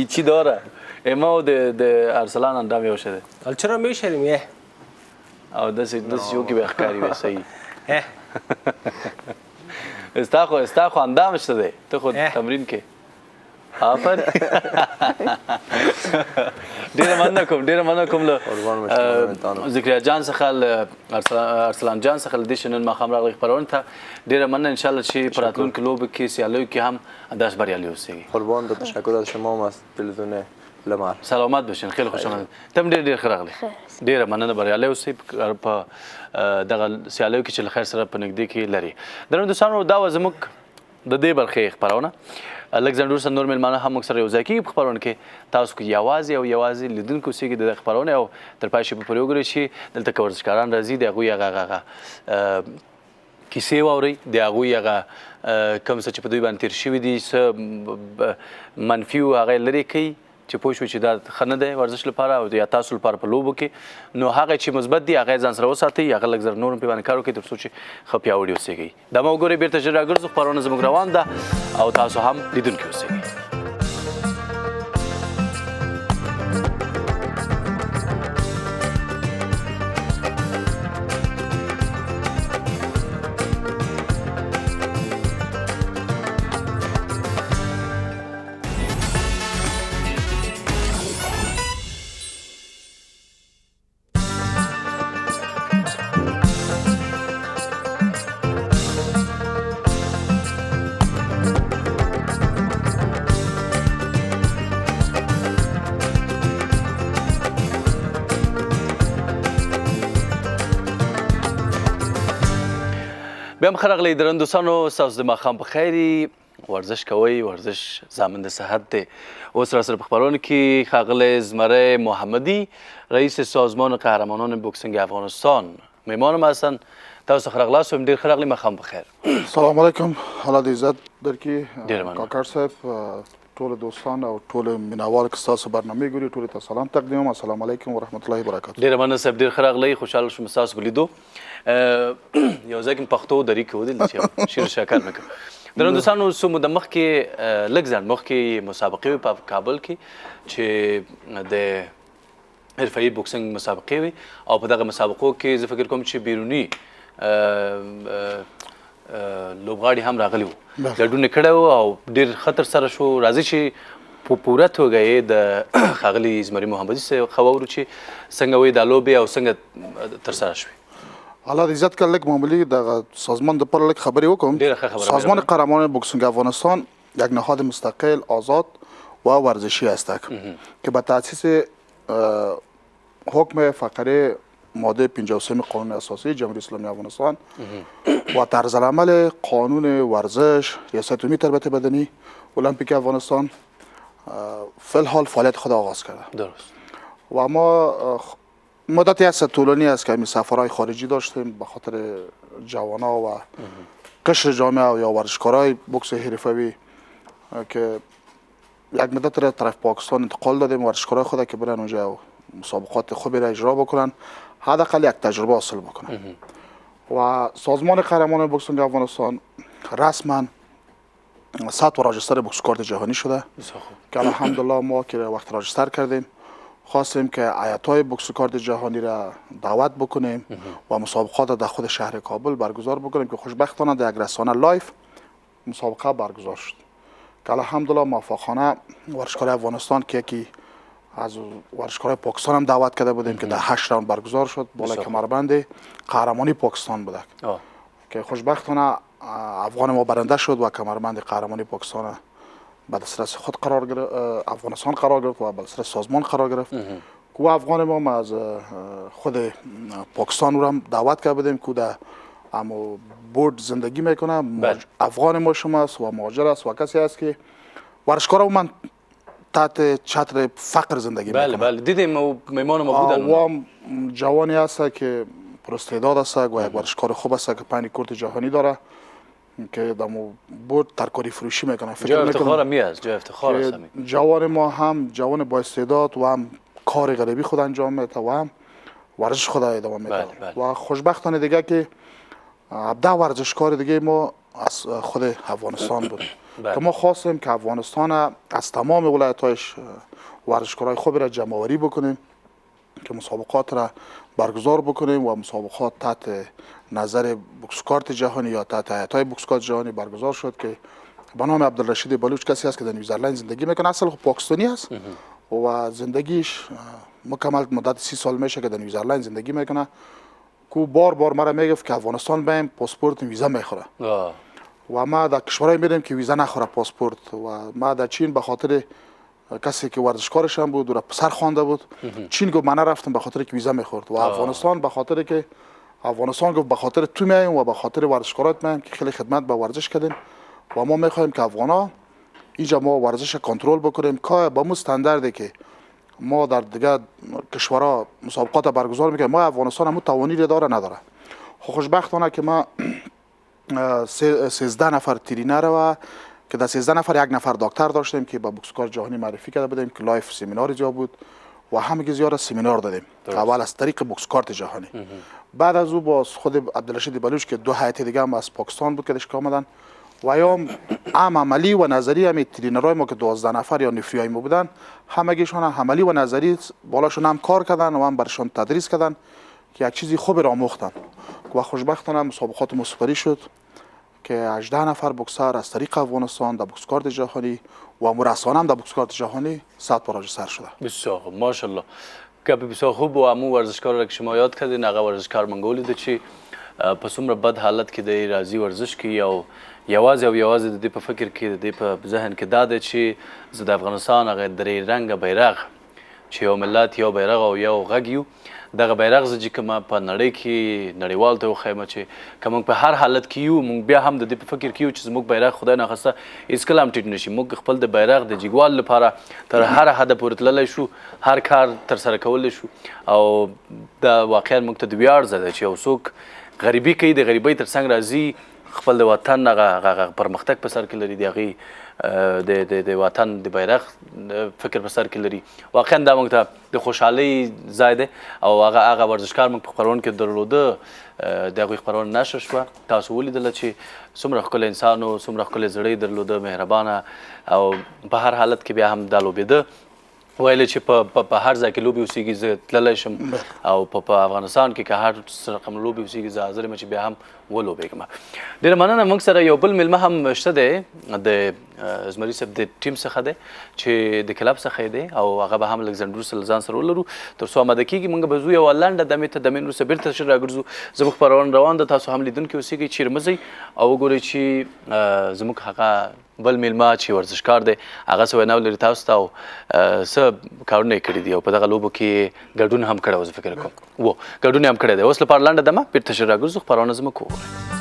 چی داره اما د ارسلان اندام یو شده حالا چرا میشریم یه او دست یو که بخکاری به صحیح استا خو اندام شده تو خود تمرین که آفرین. ډیره مننه کوم له ذکریا جان څخه ارسلان جان څخه د دې نن ماښام راغلی خپرونې ته ډیره مننه. انشاءالله چې په راتلونکي لوبو کې سیالیو کې هم داس بریالي اوسئ. قربان دو، تشکر از شما هم از تلویزیون لمر. سلامت باشین. خیلی خوش آمدید. تم ډیر ښه راغلی. ډیره مننه. بریالي اوسئ په دغه سیالیو کې چې له خیر سره په نږدې کې لري. درنو دوستانو، دا وه زموږ د دې برخې خپرونه. لږ ځنډ وروسته نور میلمانه هم موږ سره یو ځای کېږي په خپرونه کې. تاسو که یوازې لیدونکي اوسېږئ د دې خپرونې او تر پای شي به پورې وګورئ چې دلته که ورزشکاران راځي د هغوی هغه کیسې واورئ، د هغوی هغه کوم څه چې په دوی باندې تېر شوي دي، څه منفي و هغه یې لرې کوي چې پوه شوئ چې دا ښه نه دی ورزش لپاره او یا تاسو لپاره په لوبو کې. نو هغه چې مثبت دي هغه یې ځان سره وساتئ، هغه لږ زر نور هم پرې باندې کار وکړئ تر څو چې ښه پیاوړي اوسېږئ. دا مه وګورئ، بېرته ژر راګرځو. خپرونه زموږ روان ده او تاسو هم لیدونکي اوسئ. بیا هم ښه راغلی درنو دوستانو، ستاسو د ماښام په خیر وي. ورزش کوئ، ورزش ضامن د صحت دی. اوس راسره په خپرونه کې ښاغلی زمری محمدي، رئیس سازمان قهرمانان بوکسینگ افغانستان مهمان ما هستن. تاسو ښه راغلاست. ډېر ښه راغلی. ماښام په خیر. سلام علیکم. الله دې عزت درکړي. ډېره مننه کاکړ صاحب، ټول دوستان او ټول مینوال که ستاسو برنامې ګوري ټولو ته سلام تقدیموم. السلام علیکم ورحمت الله وبرکاته. ډېره مننه صاحب، ډېر ښه راغلی. خوشحاله شوم ستاسو په لیدو. یو ځای کې پښتو دري کې ودرېدل چې یو شعر شکر مې کړ. درنو دوستانو، څو موده مخکې لږ ځنډ مخکې مسابقې وې په کابل کې چې د حرفوي بوکسینګ مسابقې وې او په دغه مسابقو کې زه فکر کوم چې بیروني لوبغاړي هم راغلي وو، ګډون یې کړی و او ډېر ښه ترسره شو. راځئ چې په پوره توګه یې د ښاغلي زمري محمدي څخه واورو چې څنګه وې دا لوبې او څنګه ترسره شوې. الله دې عزت کړه. لږ معمولی د سازمان دپاره لږ خبرې وکړم. ډېره ښه خبره. سازمان قهرمانان بوکسینگ افغانستان یک نهاد مستقل، آزاد و ورزشی است که به تأسیس حکم فقره ماده 53 قانون اساسی جمهوری اسلامی افغانستان و طرز العمل قانون ورزش، ریاست عمومی تربیت بدنی المپیک افغانستان فی الحال فعالیت خود آغاز کرده. درست. و ما مدتی از طولانی است که همین سفرهای خارجی داشتیم به خاطر جوانا و قشر جامعه یا ورزشکارای بوکس حرفوی که یک مدت را طرف پاکستان انتقال دادیم، ورزشکارای خود که برن اونجا مسابقات خوبی را اجرا بکنن، حداقل یک تجربه حاصل بکنن. و سازمان قهرمانان بوکسینگ افغانستان رسما ثبت و راجستر بوکس کارت جهانی شده که الحمدلله ما که وقت راجستر کردیم خواستیم که هیئت‌های بوکس کارت جهانی را دعوت بکنیم و مسابقات در خود شهر کابل برگزار بکنیم که خوشبختانه در یک رسانه لایف مسابقه برگزار شد که الحمدلله موفقانه ورزشکار افغانستان که یکی از ورزشکارای پاکستان هم دعوت کرده بودیم که در 8 راوند برگزار شد بالای کمربند قهرمانی پاکستان بوده که خوشبختانه افغان ما برنده شد و کمربند قهرمانی پاکستان به دسترس خود قرار گرفت، افغانستان قرار گرفت و به دسترس سازمان قرار گرفت. که افغان ما از خود پاکستان رو هم دعوت کرده بودیم که در اما بورد زندگی میکنه. افغان ما شماست و مهاجر است و کسی است که ورزشکار من تحت چتر فقر زندگی میکنه. بله دیدیم میمان ما بودن. و جوانی است که پراستعداد است و یک ورزشکار خوب است که 5 کورت جهانی داره که دمو بود ترکاری فروشی میکنه. جای افتخار میاد، جای افتخار است. جوان ما هم جوان با استعداد و هم کار غریبی خود انجام میده و هم ورزش خود ادامه میده. و خوشبختانه دیگه که 17 ورزشکار دیگه ما از خود افغانستان بود که ما خواستیم که افغانستان از تمام ولایت‌هایش ورزشکارای خوبی را جمع آوری بکنیم که مسابقات را برگزار بکنیم و مسابقات تحت نظر بوکس کارت جهانی یا تحت هیئت‌های بوکس کارت جهانی برگزار شد که به نام عبدالرشید بلوچ کسی است که در نیوزیلند زندگی میکنه. اصل پاکستانی است و زندگیش مکمل مدت 30 سال میشه که در نیوزیلند زندگی میکنه. کو بار مرا میگفت که افغانستان بریم پاسپورت ویزا میخوره و ما در کشورهای میریم که ویزا نخوره پاسپورت. و ما در چین به خاطر کسی که ورزشکارش هم بود و پسر خوانده بود چین گفت من نرفتم به خاطر که ویزا میخورد. و افغانستان به خاطر که افغانستان گفت به خاطر تو میایم و به خاطر ورزشکارات میایم که خیلی خدمت به ورزش کردیم و ما میخوایم که افغانا اینجا ما ورزش کنترل بکنیم که با مو استانداردی که ما در دیگه کشورها مسابقات برگزار میکنیم. ما افغانستان هم توانی داره نداره. خوشبختانه که ما 13 نفر ترینر و که در 13 نفر 1 نفر دکتر داشتیم که با بوکسکار جهانی معرفی کرده بودیم که لایف سمینار جا بود و همگی زیاد سمینار دادیم اول از طریق بوکسکارت جهانی. بعد از او با خود عبدالرشید بلوچ که 2 هیئت دیگه هم از پاکستان بود که داشت آمدن و یا هم عملی و نظری هم ترینرای ما که 12 نفر یا نفریای ما بودن همگیشون عملی و نظری بالاشون هم کار کردن و هم برشون تدریس کردن که یک چیزی خوب را آموختن و خوشبختانه مسابقات مسپری شد که 18 نفر بوکسر از طریق افغانستان در بوکسکارت جهانی و مرسانه هم در بوکسکارت جهانی 100 پاراج سر شده. بسیار خوب ماشاءالله. گپی بسیار خوب و امو ورزشکار را که شما یاد کردین هغه ورزشکار منګولي ده چې په څومره بد حالت کې دی راځي ورزش کوي او یوازې د دې په فکر کې د دې په ذهن کې دا دی چې زه د افغانستان هغه درې رنګه بیرغ چې یو ملت یو بیرغ او یو غږ یو دغه بیرغ زه چې کومه په نړۍ کې نړیوال ته وښیم چې که موږ په هر حالت کې یو موږ بیا هم د دې په فکر کې یو چې زموږ بیرغ خدای ناخواسته هېڅکله هم ټیټ نه شي. موږ خپل د بیرغ د جګوالي لپاره تر هر حده پورې تللی شو هر کار ترسره کولی شو او دا واقعا موږ ته د ویاړ ځای دی چې یو څوک غریبي کوي د غریبۍ تر څنګ راځي خپل د وطن هغه پرمختګ په سر کې لري د هغې د وطن د بیرغ فکر په سر کې لري. واقعا دا موږ ته د خوشحالۍ ځای دی او هغه ورزشکار موږ په خپرونه کې درلوده د هغوی خپرونه نشر شوه. تاسو ولیدله چې څومره ښکلی انسان و څومره ښکلی زړی درلوده مهربانه او په هر حالت کې بیا هم دا لوبېده ویل چې په هر ځای کې لوبې اوسېږي زه تللی شم او په افغانستان کې که هر رقم لوبې اوسېږي زه حاضر یم چې بیا هم ولوبېږم. ډېره مننه. موږ سره یو بل میلمه هم شته دی د زمري صاحب د ټیم څخه دی چې د کلب څخه دی او هغه به هم لږ ځنډ وروسته له ځان سره ولرو تر څو آماده کېږي. موږ به ځو یوه لنډه دمې ته دمې وروسته بېرته شر راګرځو. زموږ خپرونه روان ده تاسو هم لیدونکي اوسېږئ چیرې مه ځئ او وګورئ چې زموږ هغه بل میلمه چې ورزشکار دی هغه څه وینا ولري تاسو ته او څه کارونه یې کړي دي او په دغه لوبو کې ګډون هم کړی و زه فکر کوم ګډون یې هم کړی دی. اوس لپاره لنډه دمه بېرته شر راګرځو خپرونه زموږ وګورئ.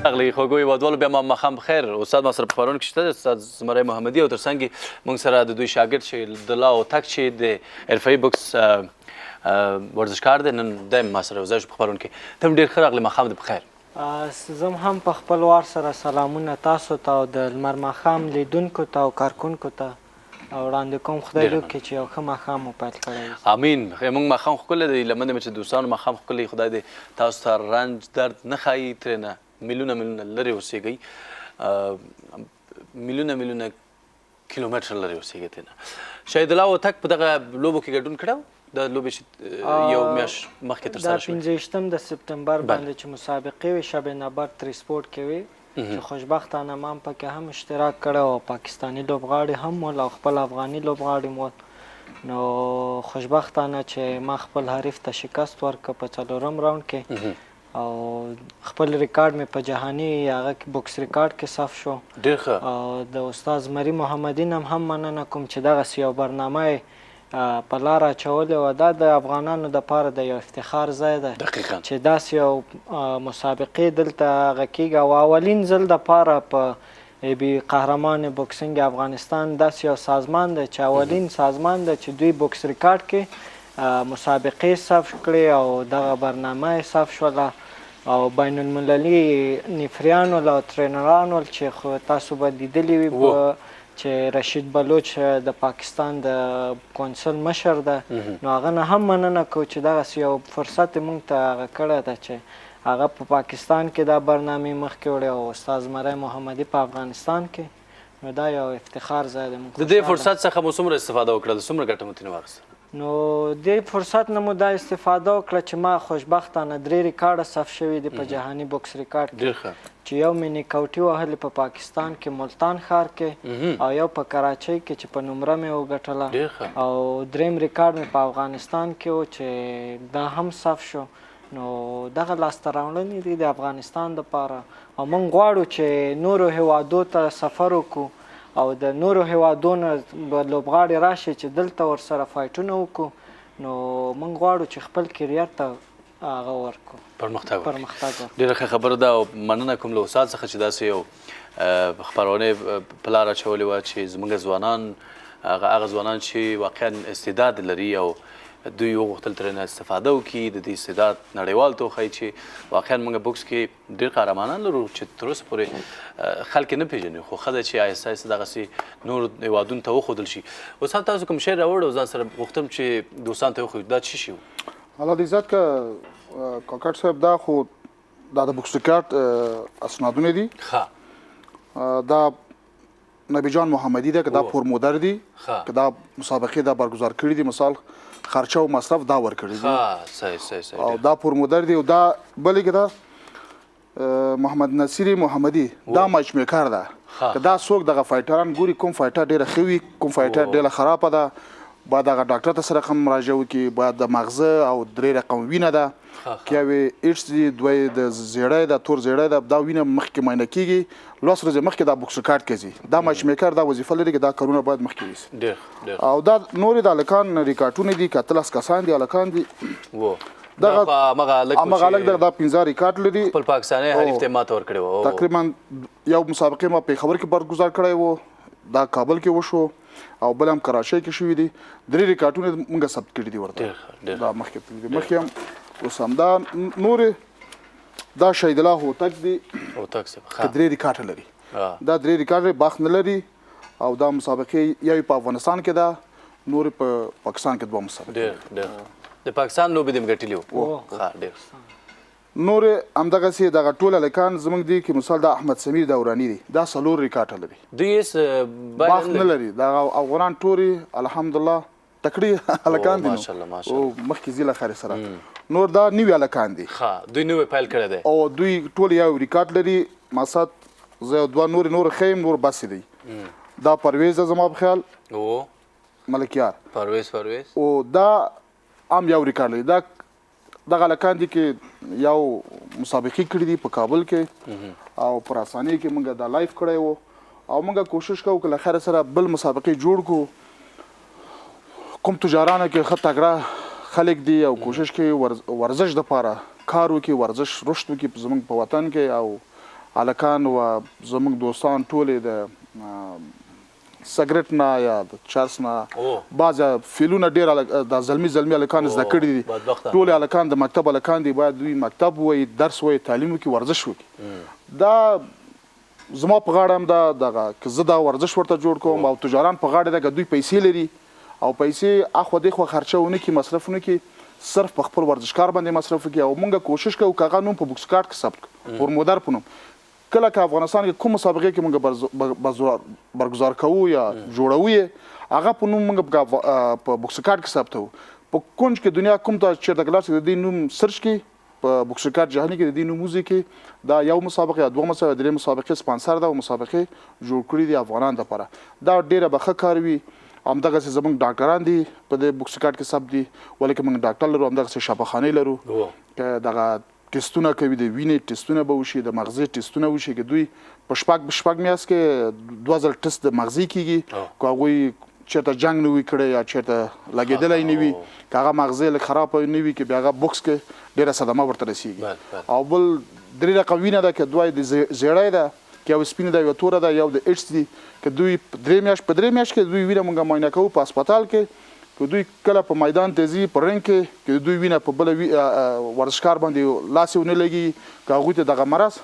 اغلی خوږو هیوادوالو بیا ماښام بخیر. استاد ما سره په خپرونه کې شته دی استاد زمری محمدي او تر څنګ یې موږ سره د دوی شاګرد چې د لا هوتک چې د حرفوي بوکس ورزشکار دی نن دی ما سره یوځای شو په خپرونه کې. ته هم ډېر ښه راغلی ماښام دې بخیر. زه هم په خپل وار سره سلامونه تاسو ته او د لمر ماښام لیدونکو ته او کارکونکو ته او وړاندې کوم خدای دې وکړي چې یو ښه ماښام مو پیل کړی. امین. موږ ماښام ښکلی دی لمن دی مې چې دوستانو ماښام ښکلی خدای دې تاسو ته رنج درد نه ښایي ترېنه میلیونه لرې اوسېږئ میلیونه کیلومتره لرې اوسېږئ ترېنه. شهید الله هوتک په دغه لوبو کې ګډون کړی و د لوبې یو میاشت مخکې ترسره شوې دا 15 د سپتمبر باندې چې مسابقې وې شب نبرد تریسپورټ کې وې چې خوشبختانه ما هم پکې هم اشتراک کړی او پاکستاني لوبغاړي هم ول او خپل افغاني لوبغاړي هم ول. نو خوشبختانه چې ما خپل حریف ته شکست ورکړه په 4م راوند کې او خپل ریکارډ مې په جهاني هغه بوکس ریکارډ کې صف شو. ډېر ښه. او د استاد زمري محمدي نه هم مننه کوم چې دغسې یو برنامه په لار اچولې وه. دا د افغانانو دپاره د یو افتخار ځای دی چې داسې یو مسابقې دلته هغه کېږي او اولین ځل دپاره په بی قهرمان بوکسینګ افغانستان داسې یو سازمان دی چې اولین سازمان دی چې دوی بوکس ریکارډ کې مسابقې ثبت کړي او دغه برنامه یې ثبت شوله او بین المللي نفریان ول او ټرینران ول چې خو تاسو به لیدلي وي چې رشید بلوچ د پاکستان د کونسل مشر ده نو هغه نه هم مننه کوو چې دغسې یو فرصت یې موږ ته هغه کړی ده چې هغه په پاکستان کې دا برنامې مخکې وړی او استاد زمری محمدي په افغانستان کې نو دا یو افتخار ځای دی. د دې فرصت څخه مو څومره استفاده وکړل؟ څومره ګټه مو ترې واخیسته؟ نو دې فرصت نه مو دا استفاده وکړه چې ما خوشبختانه 3 ریکارډه ثبت شوي دي په جهاني بوکس ریکارډ کې چې یو مې نیکاوټي وهلې په پاکستان کې ملتان ښار کې او یو په کراچۍ کې چې په نمره مې وګټله او دریم ریکارډ مې په افغانستان کې و چې دا هم ثبت شو. نو دغه لاسته راوړنې دي د افغانستان دپاره او موږ غواړو چې نورو هیوادو ته سفر وکړو او د نورو هیوادونو به لوبغاړي راشي چې دلته ورسره فایټونه وکړو نو موږ غواړو چې خپل کیریر ته هغه ورکړو پرمختګ ورکړو. ډېره ښه خبره ده او مننه کوم له استاد څخه چې داسې یو خپرونې په لاره اچولې وه چې زموږ ځوانان هغه ځوانان چې واقعا استعداد لري او دوی وغوښتل ترېنه استفاده وکړي د دې استعداد نړیوال ته وښایي چې واقعا موږ بوکس کې ډېر قهرمانان لرو چې تر اوسه پورې خلک یې نه پېژني خو ښه ده چې آهسته آهسته دغسې نور هېوادونو ته وښودل شي. استاد تاسو کوم شی راوړ او ځان سره غوښتم چې دوستانو ته وښیو دا څه شي و؟ الله دې عزت که کاکړ صاحب دا خو دا د بوکس ریکارډ اسنادونه دي دا نبی جان محمدي ده که دا پرمودر دي که دا مسابقې دا برگزار کړي دي مثال خرچه او مصرف دا ورکړي دي او دا پرمودر دي او دا بلې که دا محمد نصیر محمدي دا ماچ میکر ده که دا څوک دغه فایټران ګوري کوم فایټر ډېره ښه وي کوم فایټر ډېره خرابه ده باید هغه ډاکټر ته سره هم مراجعه وکړي باید د مغزه او 3 رقم وینه ده که یوې ایډز دي دوی د زیړی ده تور زیړی ده دا وینه مخکې معاینه کېږي لس ورځې مخکې دا بوکس ریکارډ کې ځي دا ماچ میکر دا وظیفه لري که دا کارونه باید مخکې ویسي او دا نورې د هلکان ریکارډونه دي که 13 کسان دي هلکان دي دغه همغه هلک دا 15 ریکارډ لري خپل پاکستاني حریف ته ماته ورکړې وه تقریبا یو مسابقې ما پېښور کې برگزار کړی و دا کابل کې وشو او بل هم کراچۍ کې شوي دي 3 ریکارډونه موږ ثبت کړي دي ورته دا مخکې هم اوس هم دا نورې دا شهید الله هوتک دی هوتک صاحب که 3 ریکارډ لري دا 3 ریکارډ باخت نه لري او دا مسابقې یو په افغانستان کې ده نور په پاکستان کې 2 مسابقې د پاکستان لوبې دې م ګټلي وو ډېر نور همدغسې دغه ټول هلکان زموږ دي کې مثال دا احمد سمیر دوراني دی دا 4 ریکارډ لري دوی هېڅ باخت نه لري دا افغانان ټورې الحمدلله تکړې هلکان دي او مخکې ځي له خیرې سره نور دا نوي هلکان دي دوی نوی پیل کړی دی او دوی ټول یو ریکارډ لري مقصد زه 2 نور ښیم نور بسې دی دا پرویز زما په خیال ملکیار پرویز او دا هم یو ریکارډ لري دا دغه هلکان دي کې یو مسابقې کړي دي په کابل کې او پر اسانۍ کې موږ دا لایف کړی و او موږ کوشش کوو که له خیره سره بل مسابقې جوړ کړو کوم تجارانو کې ښه تکړه خلک دي او کوشش کوي ورزش دپاره کار وکړي ورزش رشد وکړي زموږ په وطن کې او هلکان و زموږ دوستان ټولې د سګرټ نه یا د چرس نه بعضې فیلونه ډېر د زلمي هلکان زده کړي دي ټولې هلکان د مکتب هلکان دي باید دوی مکتب ووایي درس ووایي تعلیم وکړي ورزش وکړي دا زما په غاړه هم دغه که زه دا ورزش ورته جوړ کوم او تجاران په غاړه ده که دوی پیسې لري او پیسې اخوا دېخوا خرچه ونه کړي مصرف ونه کړي صرف په خپل ورزشکار باندې مصرف وکړي او موږ کوشش کوو که هغه نوم په بوکس کارډ کې ثبت کړو پرمودر په نوم کله که افغانستان کې کوم مسابقې کې موږ برگزار کوو یا جوړوو یې هغه په نوم موږ په بوکس کارډ کې ثبتوو په کونج کې دنیا کوم ته چېرته که لاړ شي د دې نوم سرچ کړي په بوکس ریکارډ جهاني کې د دې نوم وځي دا یو مسابقه یا 2 مسابقې 3 مسابقې سپانسر ده او مسابقې جوړ کړي دي افغانان دپاره دا ډېره به ښه کار وي همدغسې زموږ ډاکټران دي په دې بوکس ریکارډ کې ثبت دي ولې که موږ ډاکټر لرو همدغسې شفاخانې لرو که دغه ټیسټونه کوي د وینې ټیسټونه به وشي د مغزې ټیسټونه وشي که دوی په شپږ میاشت کې 2 ځل ټیسټ د مغزې کېږي که هغوی چېرته جنګ نه وي کړی یا چېرته لګېدلی نه وي که هغه مغزې لږ خراب نه وي که بیا هغه بوکس کې ډېره صدمه ورته رسېږي او بل 3 رقم وینه ده که دوی د زیړی ده یو سپینه ده یو توره ده یو د ایډز دي که دوی په 3 میاشت کې دوی وینه مونږ معاینه کوو په هسپتال کې که دوی کله په میدان ته ځي په رنګ کې که دوی وینه په بله ورزشکار باندې لاس یې ونه لګي که هغوی ته دغه مرض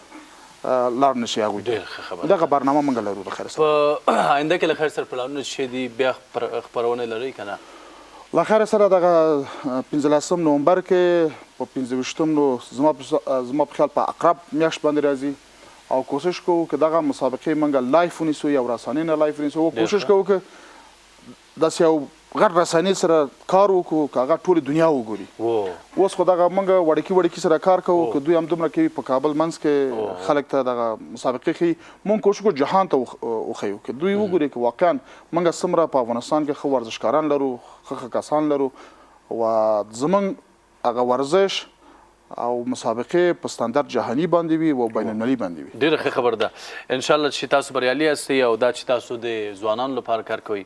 لار نشي هغوی ته دغه برنامه موږ لرو د خیر سره په آینده کې له خیر سره پلانونه چې دي بیا خپرونه لرئ که نه له خیر سره دغه 15 نومبر کې په 25 زما په خیال په اقرب میاشت باندې راځي او کوشش کوو که دغه مسابقې موږ لایف ونیسو یا رسانۍ نه لایف ونیسو کوشش کوو که داسې یو غټ رسانۍ سره کار وکړو که هغه ټولې دنیا وګوري اوس خو دغه موږ وړکي سره کار کوو که دوی همدومره کوي په کابل منځ کې خلک ته دغه مسابقې ښیي موږ کوشش کوو جهان ته وښیو که دوی وګوري که واقعا موږ څومره په افغانستان کې ښه ورزشکاران لرو ښه کسان لرو و زموږ هغه ورزش او مسابقې په ستاندرد جهاني باندې وي او بین المللي باندې وي ډېره ښه خبر ده انشاءالله چې تاسو بریالي یاستئ او دا چې تاسو د ځوانانو لپاره کار کوئ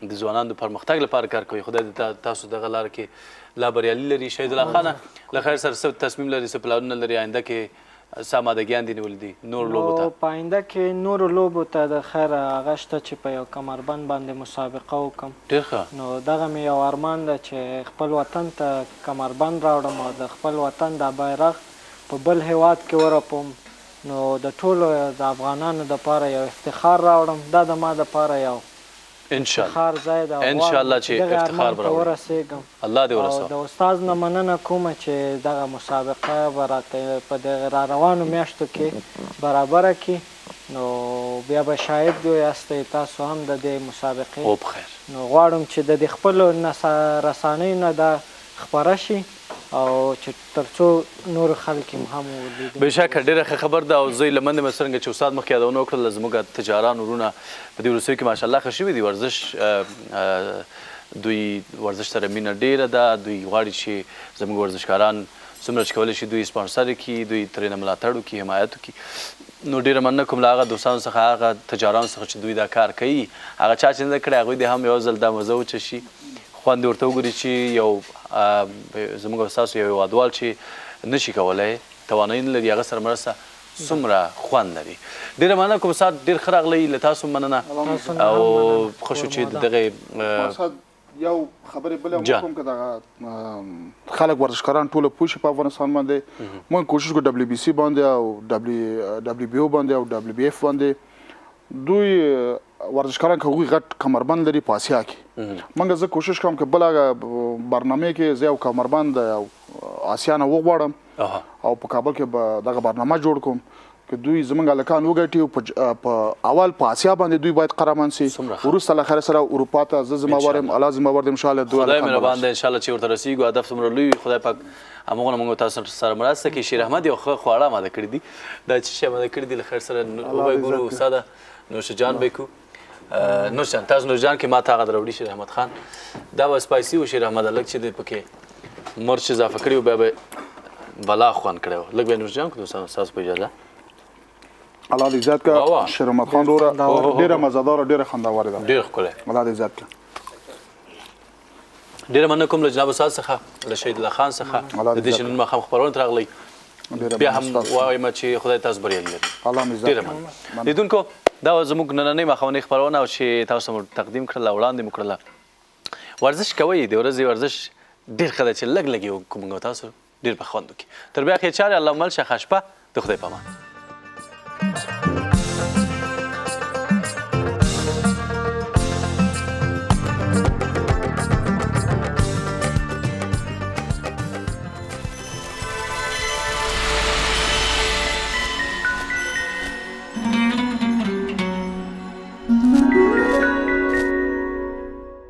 د ځوانانو د پرمختګ لپاره کار کوئ خدای دې تاسو دغه لاره کې لا بریالي لري شهید الله خانه له خیر سره څه تصمیم لري څه پلانونه لري آینده کې څه آمادګیان دي نیولي دي نور لوبو ته په آینده کې نورو لوبو ته د خیر هغه شته چې په یو کمربند باندې مسابقه وکړم ډېر ښه نو دغه مې یو ارمان ده چې خپل وطن ته کمربند راوړم او د خپل وطن د بیرغ په بل هیواد کې ورپوم نو د ټولو د افغانانو دپاره یو افتخار راوړم دا د ما دپاره یو افتخار ځای ده انشاءالله چې افتخار به راوړي ورسېږم الله دې ورسوه او د استاد نه مننه کومه چې دغه مسابقه به راته په دغه را روانو میاشتو کې برابره کړي نو بیا به شاهد یاستئ تاسو هم د دې مسابقې او بخیر نو غواړم چې د دې خپلو رسانیو نه دا خپره شي او چې تر څو نور خلک هم ولیدي بېشکه ډېره ښه خبر ده او زه یې له منځه مې څرنګه چې استاد مخکې یادونه وکړله زموږ تجاران وروڼه په دې وروستیو کې ماشاءالله ښه شوي دي ورزش دوی ورزش سره مینه ډېره ده دوی غواړي چې زموږ ورزشکاران څومره چې کولی شي دوی سپانسر کړي دوی ترېنه ملاتړ وکړي حمایت وکړي نو ډېره مننه کوم له هغه دوستانو څخه هغه تجارانو څخه چې دوی دا کار کوي هغه چا چې نه ده کړی هغوی دې هم یو ځل دا مزه وچشي خوند ورته وګوري چې یو زموږ ستاسو یو هېوادوال چې نشي کولی توانایي نه لري هغه سره مرسته څومره خوند لري ډېره مننه کوم استاد ډېر ښه راغلی له تاسو مننه او ښه شو چې د دغې یو خبرې بله هم وکړم که دغه خلک ورزشکاران ټوله پوه شي په افغانستان باندې موږ کوشش کوو WBC باندې او WBO باندې او WBF باندې دوی ورزشکاران که هغوی غټ کمربند لري په اسیا کې موږ زه کوشش کوم که بل هغه برنامې کې زه یو کمربند یو اسیا نه وغواړم او په کابل کې به دغه برنامه جوړ کوم که دوی زموږ هلکان وګټي په اول په اسیا باندې دوی باید قهرمان سي وروسته له خیر سره اروپا ته زه ذمهوار یم الله ذمهوار دی انشاءالله خدای مهربان دی انشاءالله چې ورته رسیږو هدف څومره لوی وي خدای پاک همغونه موږ تاسو سره مرسته کوي شیر احمد یو ښه خواړه اماده کړي دي دا چې شی اماده کړي دي له خیر سره وبه ګورو استاده نوش جان بکو نوش جان تاسو نوش جان کې ما ته هغه دروړي شیر احمد خان دا به سپایسي و شیر احمد لږ چې دی پکې مرچ اضافه کړي و بیا به بلا خوند کړی و لږ به نوش جان کړو دوستانو ستاسو په اجازه الله دې زیات کړه شیر احمد خان وروره ډېره مزهدار او ډېره خوندوره ده ډېر ښکلی الله دې زیات کړه ډېره مننه کوم له جناب استاد څخه له شهید الله خان څخه د دې چې نن ماښام خپرونه ته راغلی بیا هم وایم چې خدای تاسو بریالي لري الله مې ډېره مننه لیدونکو دا زموږ نننۍ ماښامنۍ خپرونه او چې تاسو مو تقدیم کړله وړاندې مو کړله ورزش کوئ د ورځې ورزش ډېر ښه ده چې لږ لږ یې وکړو موږ تاسو ډېر به خوند وکړي تر بیا خیر چارې الله مل شه ښه شپه د خدای په امان